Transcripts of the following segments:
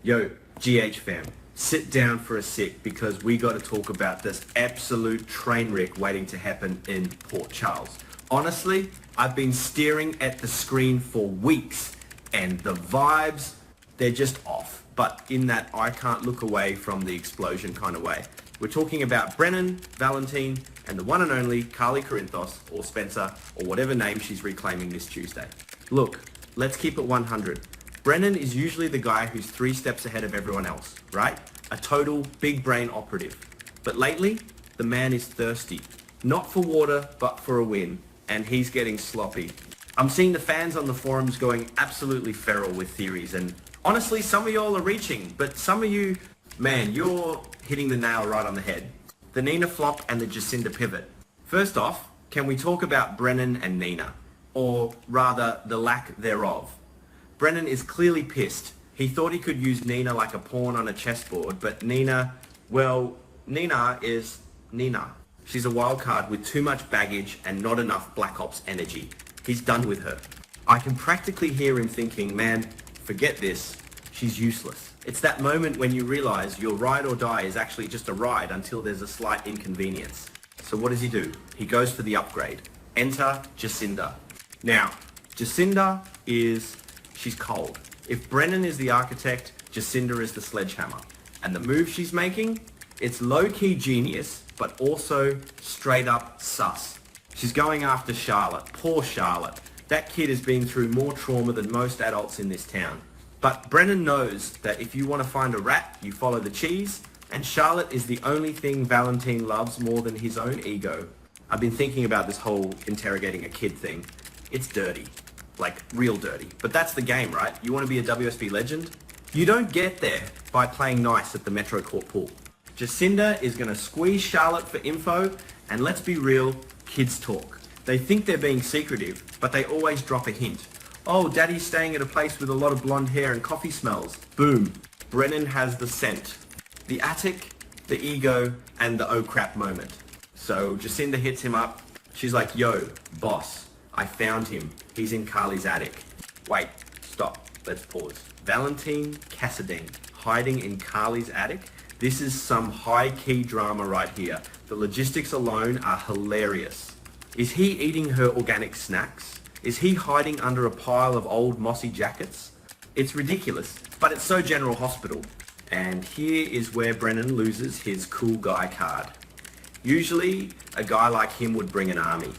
Yo, GH fam, sit down for a sec because we got to talk about this absolute train wreck waiting to happen in Port Charles. Honestly, I've been staring at the screen for weeks and the vibes, they're just off. But in that I can't look away from the explosion kind of way. We're talking about Brennan, Valentin, and the one and only Carly Corinthos, or Spencer, or whatever name she's reclaiming this Tuesday. Look, let's keep it 100. Brennan is usually the guy who's 3 steps ahead of everyone else, right? A total big brain operative. But lately, the man is thirsty. Not for water, but for a win. And he's getting sloppy. I'm seeing the fans on the forums going absolutely feral with theories, and honestly, some of y'all are reaching, but some of you, man, you're hitting the nail right on the head. The Nina flop and the Jacinda pivot. First off, can we talk about Brennan and Nina? Or rather, the lack thereof. Brennan is clearly pissed. He thought he could use Nina like a pawn on a chessboard, but Nina, well, Nina is Nina. She's a wild card with too much baggage and not enough Black Ops energy. He's done with her. I can practically hear him thinking, man, forget this, she's useless. It's that moment when you realize your ride or die is actually just a ride until there's a slight inconvenience. So what does he do? He goes for the upgrade. Enter Jacinda. Now, Jacinda she's cold. If Brennan is the architect, Jacinda is the sledgehammer. And the move she's making, it's low-key genius, but also straight up sus. She's going after Charlotte. Poor Charlotte. That kid has been through more trauma than most adults in this town. But Brennan knows that if you want to find a rat, you follow the cheese, and Charlotte is the only thing Valentin loves more than his own ego. I've been thinking about this whole interrogating a kid thing. It's dirty. Like, real dirty. But that's the game, right? You want to be a WSB legend? You don't get there by playing nice at the Metro Court pool. Jacinda is going to squeeze Charlotte for info, and let's be real, kids talk. They think they're being secretive, but they always drop a hint. Oh, daddy's staying at a place with a lot of blonde hair and coffee smells. Boom. Brennan has the scent. The attic, the ego, and the oh crap moment. So Jacinda hits him up. She's like, yo, boss, I found him. He's in Carly's attic. Wait, stop. Let's pause. Valentin Cassadine hiding in Carly's attic? This is some high-key drama right here. The logistics alone are hilarious. Is he eating her organic snacks? Is he hiding under a pile of old mossy jackets? It's ridiculous, but it's so General Hospital. And here is where Brennan loses his cool guy card. Usually, a guy like him would bring an army.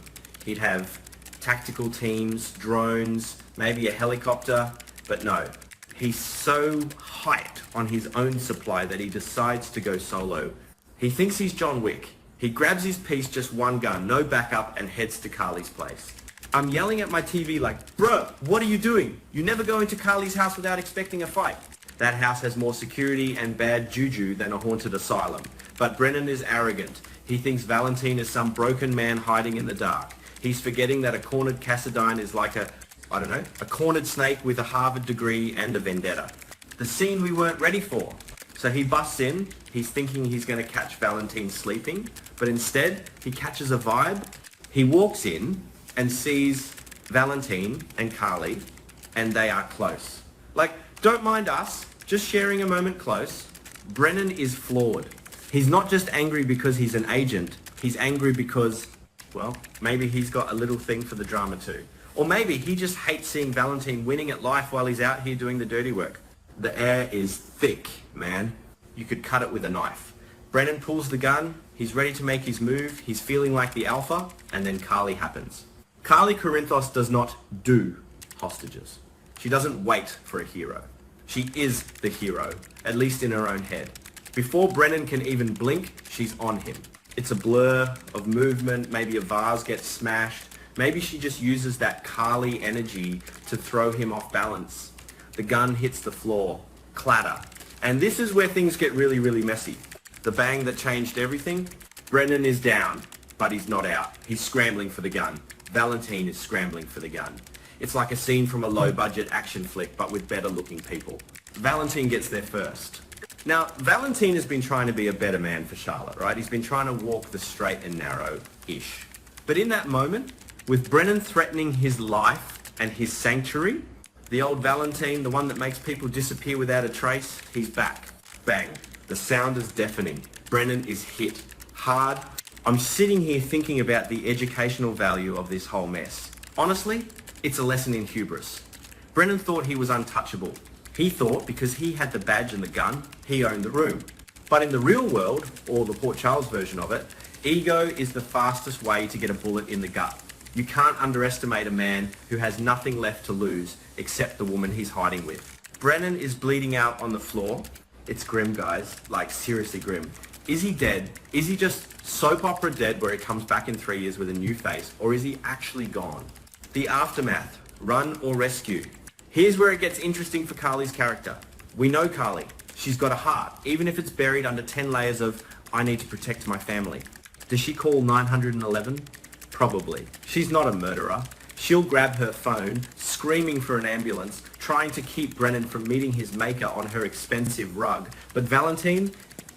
He'd have tactical teams, drones, maybe a helicopter, but no. He's so hyped on his own supply that he decides to go solo. He thinks he's John Wick. He grabs his piece, just one gun, no backup, and heads to Carly's place. I'm yelling at my TV like, bruh, what are you doing? You never go into Carly's house without expecting a fight. That house has more security and bad juju than a haunted asylum. But Brennan is arrogant. He thinks Valentin is some broken man hiding in the dark. He's forgetting that a cornered Cassadine is like a cornered snake with a Harvard degree and a vendetta. The scene we weren't ready for. So he busts in, he's thinking he's going to catch Valentin sleeping, but instead he catches a vibe. He walks in and sees Valentin and Carly, and they are close. Like, don't mind us, just sharing a moment close. Brennan is flawed. He's not just angry because he's an agent, he's angry because, well, maybe he's got a little thing for the drama too. Or maybe he just hates seeing Valentin winning at life while he's out here doing the dirty work. The air is thick, man. You could cut it with a knife. Brennan pulls the gun, he's ready to make his move, he's feeling like the alpha, and then Carly happens. Carly Corinthos does not do hostages. She doesn't wait for a hero. She is the hero, at least in her own head. Before Brennan can even blink, she's on him. It's a blur of movement, maybe a vase gets smashed. Maybe she just uses that Carly energy to throw him off balance. The gun hits the floor. Clatter. And this is where things get really, really messy. The bang that changed everything. Brennan is down, but he's not out. He's scrambling for the gun. Valentin is scrambling for the gun. It's like a scene from a low-budget action flick, but with better-looking people. Valentin gets there first. Now, Valentin has been trying to be a better man for Charlotte, right? He's been trying to walk the straight and narrow-ish. But in that moment, with Brennan threatening his life and his sanctuary, The old Valentin, the one that makes people disappear without a trace, he's back. Bang. The sound is deafening. Brennan is hit hard. I'm sitting here thinking about the educational value of this whole mess. Honestly, it's a lesson in hubris. Brennan thought he was untouchable. He thought because he had the badge and the gun, he owned the room. But in the real world, or the Port Charles version of it, ego is the fastest way to get a bullet in the gut. You can't underestimate a man who has nothing left to lose except the woman he's hiding with. Brennan is bleeding out on the floor. It's grim, guys. Like, seriously grim. Is he dead? Is he just soap opera dead where he comes back in 3 years with a new face? Or is he actually gone? The aftermath. Run or rescue. Here's where it gets interesting for Carly's character. We know Carly. She's got a heart, even if it's buried under 10 layers of, I need to protect my family. Does she call 911? Probably. She's not a murderer. She'll grab her phone, screaming for an ambulance, trying to keep Brennan from meeting his maker on her expensive rug. But Valentin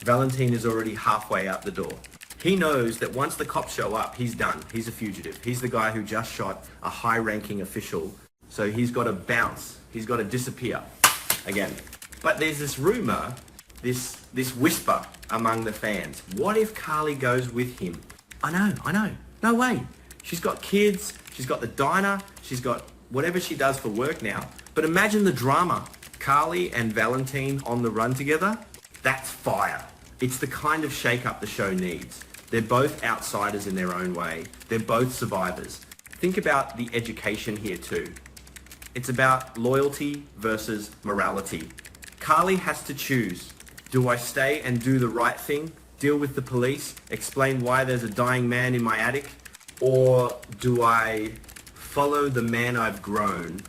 is already halfway out the door. He knows that once the cops show up, he's done. He's a fugitive. He's the guy who just shot a high-ranking official. So he's got to bounce. He's got to disappear again. But there's this rumor, this whisper among the fans. What if Carly goes with him? I know. No way. She's got kids. She's got the diner. She's got whatever she does for work now. But imagine the drama. Carly and Valentin on the run together. That's fire. It's the kind of shake-up the show needs. They're both outsiders in their own way. They're both survivors. Think about the education here too. It's about loyalty versus morality. Carly has to choose. Do I stay and do the right thing? Deal with the police? Explain why there's a dying man in my attic? Or do I follow the man I've grown,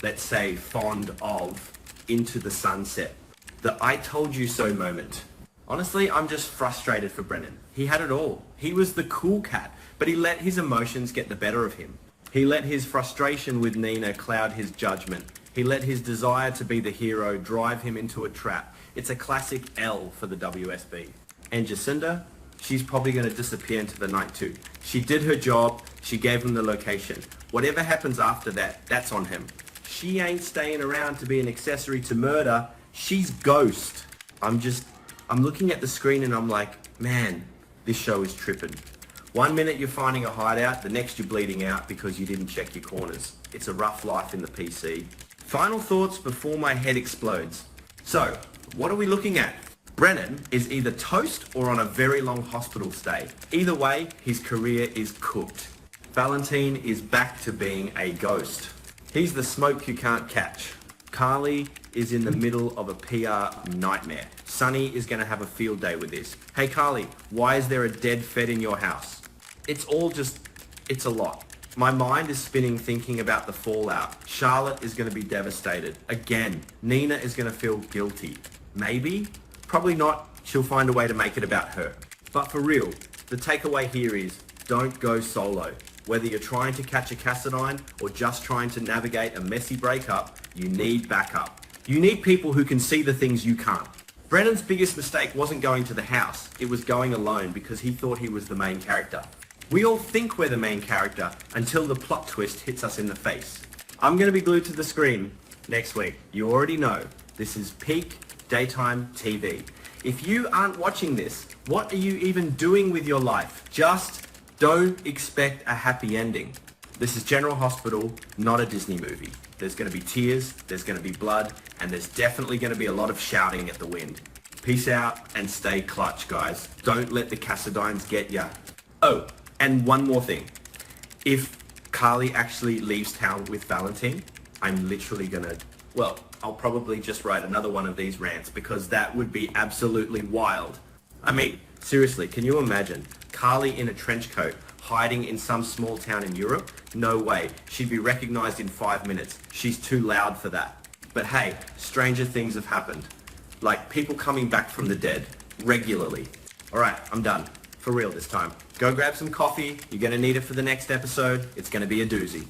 let's say fond of, into the sunset? The I told you so moment. Honestly, I'm just frustrated for Brennan. He had it all. He was the cool cat, but he let his emotions get the better of him. He let his frustration with Nina cloud his judgment. He let his desire to be the hero drive him into a trap. It's a classic L for the WSB. And Jacinda, she's probably going to disappear into the night too. She did her job. She gave him the location. Whatever happens after that, that's on him. She ain't staying around to be an accessory to murder. She's ghost. I'm looking at the screen and I'm like, man, this show is tripping. 1 minute you're finding a hideout, the next you're bleeding out because you didn't check your corners. It's a rough life in the PC. Final thoughts before my head explodes. So, what are we looking at? Brennan is either toast or on a very long hospital stay. Either way, his career is cooked. Valentin is back to being a ghost. He's the smoke you can't catch. Carly is in the middle of a PR nightmare. Sonny is going to have a field day with this. Hey Carly, why is there a dead Fed in your house? It's a lot. My mind is spinning thinking about the fallout. Charlotte is going to be devastated. Again, Nina is going to feel guilty. Maybe? Probably not. She'll find a way to make it about her. But for real, the takeaway here is don't go solo. Whether you're trying to catch a Cassadine or just trying to navigate a messy breakup, you need backup. You need people who can see the things you can't. Brennan's biggest mistake wasn't going to the house. It was going alone because he thought he was the main character. We all think we're the main character until the plot twist hits us in the face. I'm going to be glued to the screen next week. You already know. This is peak daytime TV. If you aren't watching this, what are you even doing with your life? Just don't expect a happy ending. This is General Hospital, not a Disney movie. There's going to be tears, there's going to be blood, and there's definitely going to be a lot of shouting at the wind. Peace out and stay clutch, guys. Don't let the Cassadines get ya. Oh, and one more thing. If Carly actually leaves town with Valentin, I'm literally gonna, I'll probably just write another one of these rants because that would be absolutely wild. I mean, seriously, can you imagine Carly in a trench coat hiding in some small town in Europe? No way. She'd be recognized in 5 minutes. She's too loud for that. But hey, stranger things have happened. Like people coming back from the dead regularly. All right, I'm done. For real this time. Go grab some coffee. You're going to need it for the next episode. It's going to be a doozy.